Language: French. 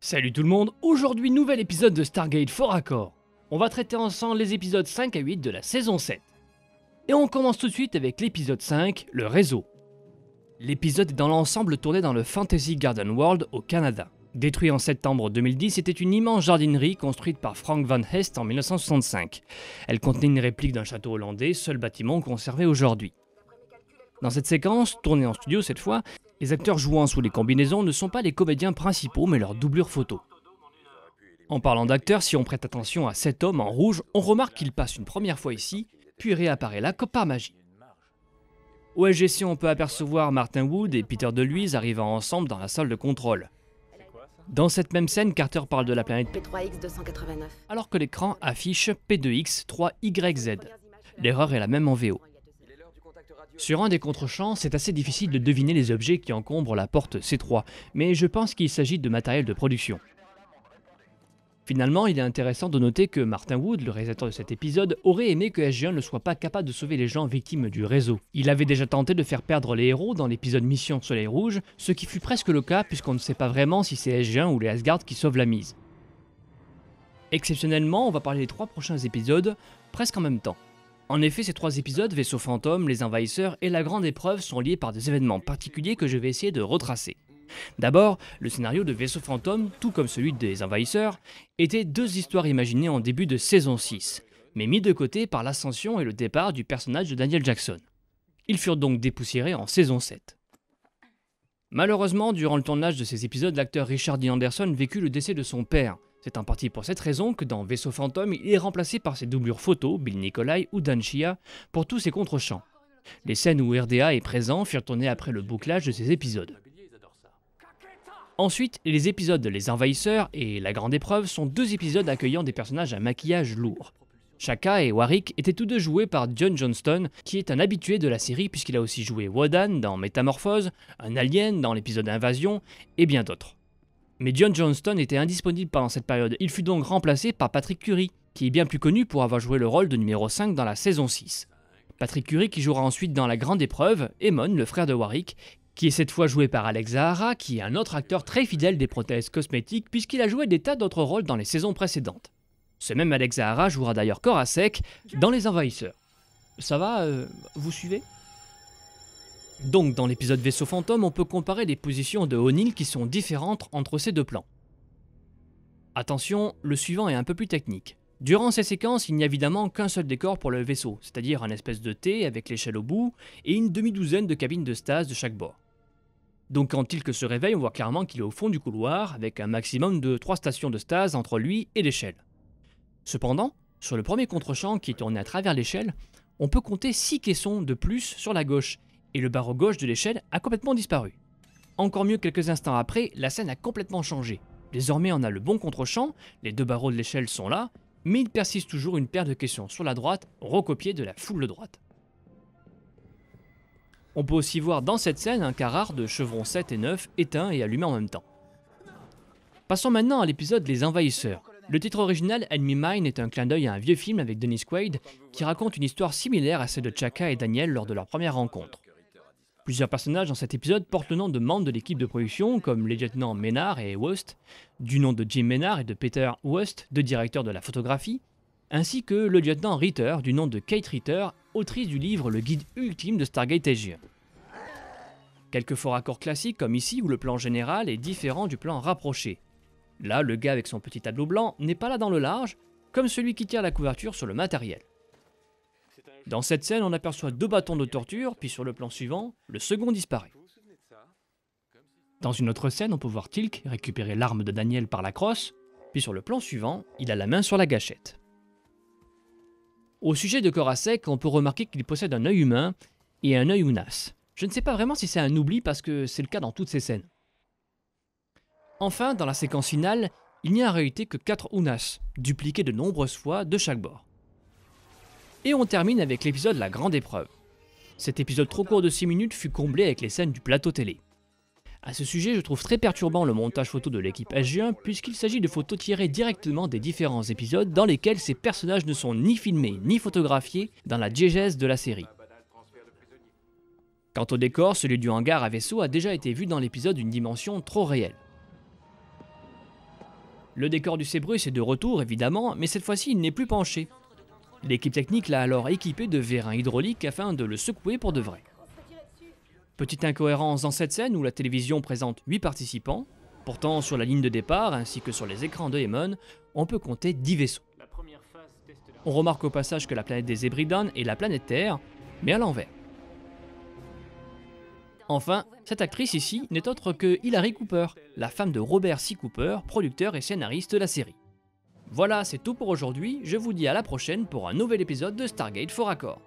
Salut tout le monde, aujourd'hui nouvel épisode de Stargate Fort Accord. On va traiter ensemble les épisodes 5 à 8 de la saison 7. Et on commence tout de suite avec l'épisode 5, le réseau. L'épisode est dans l'ensemble tourné dans le Fantasy Garden World au Canada. Détruit en septembre 2010, c'était une immense jardinerie construite par Frank Van Hest en 1965. Elle contenait une réplique d'un château hollandais, seul bâtiment conservé aujourd'hui. Dans cette séquence, tournée en studio cette fois, les acteurs jouant sous les combinaisons ne sont pas les comédiens principaux mais leurs doublures photo. En parlant d'acteurs, si on prête attention à cet homme en rouge, on remarque qu'il passe une première fois ici, puis réapparaît là comme par magie. Au SGC, on peut apercevoir Martin Wood et Peter DeLuise arrivant ensemble dans la salle de contrôle. Dans cette même scène, Carter parle de la planète P3X289. alors que l'écran affiche P2X3YZ. L'erreur est la même en VO. Sur un des contre-champs, c'est assez difficile de deviner les objets qui encombrent la porte C3, mais je pense qu'il s'agit de matériel de production. Finalement, il est intéressant de noter que Martin Wood, le réalisateur de cet épisode, aurait aimé que SG-1 ne soit pas capable de sauver les gens victimes du réseau. Il avait déjà tenté de faire perdre les héros dans l'épisode Mission Soleil Rouge, ce qui fut presque le cas puisqu'on ne sait pas vraiment si c'est SG-1 ou les Asgard qui sauvent la mise. Exceptionnellement, on va parler des 3 prochains épisodes presque en même temps. En effet, ces 3 épisodes, Vaisseau Fantôme, Les Envahisseurs et La Grande Épreuve sont liés par des événements particuliers que je vais essayer de retracer. D'abord, le scénario de Vaisseau Fantôme, tout comme celui des Envahisseurs, était 2 histoires imaginées en début de saison 6, mais mis de côté par l'ascension et le départ du personnage de Daniel Jackson. Ils furent donc dépoussiérés en saison 7. Malheureusement, durant le tournage de ces épisodes, l'acteur Richard Dean Anderson vécut le décès de son père. C'est en partie pour cette raison que dans Vaisseau Fantôme, il est remplacé par ses doublures photos, Bill Nicolai ou Dan Chia, pour tous ses contre-champs. Les scènes où RDA est présent furent tournées après le bouclage de ces épisodes. Ensuite, les épisodes Les Envahisseurs et La Grande Épreuve sont 2 épisodes accueillant des personnages à maquillage lourd. Shaka et Warwick étaient tous 2 joués par John Johnston, qui est un habitué de la série puisqu'il a aussi joué Wodan dans Métamorphose, un alien dans l'épisode Invasion, et bien d'autres. Mais John Johnston était indisponible pendant cette période, il fut donc remplacé par Patrick Curry, qui est bien plus connu pour avoir joué le rôle de numéro 5 dans la saison 6. Patrick Curry qui jouera ensuite dans La Grande Épreuve, Eamon, le frère de Warwick, qui est cette fois joué par Alex Zahara, qui est un autre acteur très fidèle des prothèses cosmétiques puisqu'il a joué des tas d'autres rôles dans les saisons précédentes. Ce même Alex Zahara jouera d'ailleurs Korasek dans Les Envahisseurs. Ça va, vous suivez ? Donc dans l'épisode Vaisseau Fantôme, on peut comparer les positions de O'Neill qui sont différentes entre ces 2 plans. Attention, le suivant est un peu plus technique. Durant ces séquences, il n'y a évidemment qu'un seul décor pour le vaisseau, c'est-à-dire un espèce de T avec l'échelle au bout et une demi-douzaine de cabines de stase de chaque bord. Donc quand Teal'c se réveille, on voit clairement qu'il est au fond du couloir avec un maximum de 3 stations de stase entre lui et l'échelle. Cependant, sur le premier contre-champ qui est tourné à travers l'échelle, on peut compter 6 caissons de plus sur la gauche, et le barreau gauche de l'échelle a complètement disparu. Encore mieux, quelques instants après, la scène a complètement changé. Désormais, on a le bon contre-champ, les 2 barreaux de l'échelle sont là, mais il persiste toujours une paire de caissons sur la droite, recopiée de la foule droite. On peut aussi voir dans cette scène un quart de chevrons 7 et 9 éteints et allumés en même temps. Passons maintenant à l'épisode Les Envahisseurs. Le titre original, Enemy Mine, est un clin d'œil à un vieux film avec Dennis Quaid qui raconte une histoire similaire à celle de Chaka et Daniel lors de leur première rencontre. Plusieurs personnages dans cet épisode portent le nom de membres de l'équipe de production, comme les lieutenants Maynard et Wust, du nom de Jim Maynard et de Peter Wust, 2 directeurs de la photographie, ainsi que le lieutenant Ritter, du nom de Kate Ritter, autrice du livre Le guide ultime de Stargate SG-1. Quelques faux raccords classiques comme ici où le plan général est différent du plan rapproché. Là, le gars avec son petit tableau blanc n'est pas là dans le large, comme celui qui tire la couverture sur le matériel. Dans cette scène, on aperçoit 2 bâtons de torture, puis sur le plan suivant, le second disparaît. Dans une autre scène, on peut voir Teal'c récupérer l'arme de Daniel par la crosse, puis sur le plan suivant, il a la main sur la gâchette. Au sujet de Korasek, on peut remarquer qu'il possède un œil humain et un œil Unas. Je ne sais pas vraiment si c'est un oubli parce que c'est le cas dans toutes ces scènes. Enfin, dans la séquence finale, il n'y a en réalité que 4 Unas, dupliqués de nombreuses fois de chaque bord. Et on termine avec l'épisode La Grande Épreuve. Cet épisode trop court de 6 minutes fut comblé avec les scènes du plateau télé. A ce sujet, je trouve très perturbant le montage photo de l'équipe SG-1 puisqu'il s'agit de photos tirées directement des différents épisodes dans lesquels ces personnages ne sont ni filmés ni photographiés dans la diégèse de la série. Quant au décor, celui du hangar à vaisseau a déjà été vu dans l'épisode d'une dimension trop réelle. Le décor du Cerberus est de retour évidemment, mais cette fois-ci il n'est plus penché. L'équipe technique l'a alors équipé de vérins hydrauliques afin de le secouer pour de vrai. Petite incohérence dans cette scène où la télévision présente 8 participants, pourtant sur la ligne de départ ainsi que sur les écrans de Emon, on peut compter 10 vaisseaux. On remarque au passage que la planète des Hébridans est la planète Terre, mais à l'envers. Enfin, cette actrice ici n'est autre que Hilary Cooper, la femme de Robert C. Cooper, producteur et scénariste de la série. Voilà, c'est tout pour aujourd'hui, je vous dis à la prochaine pour un nouvel épisode de Stargate Fort Accord.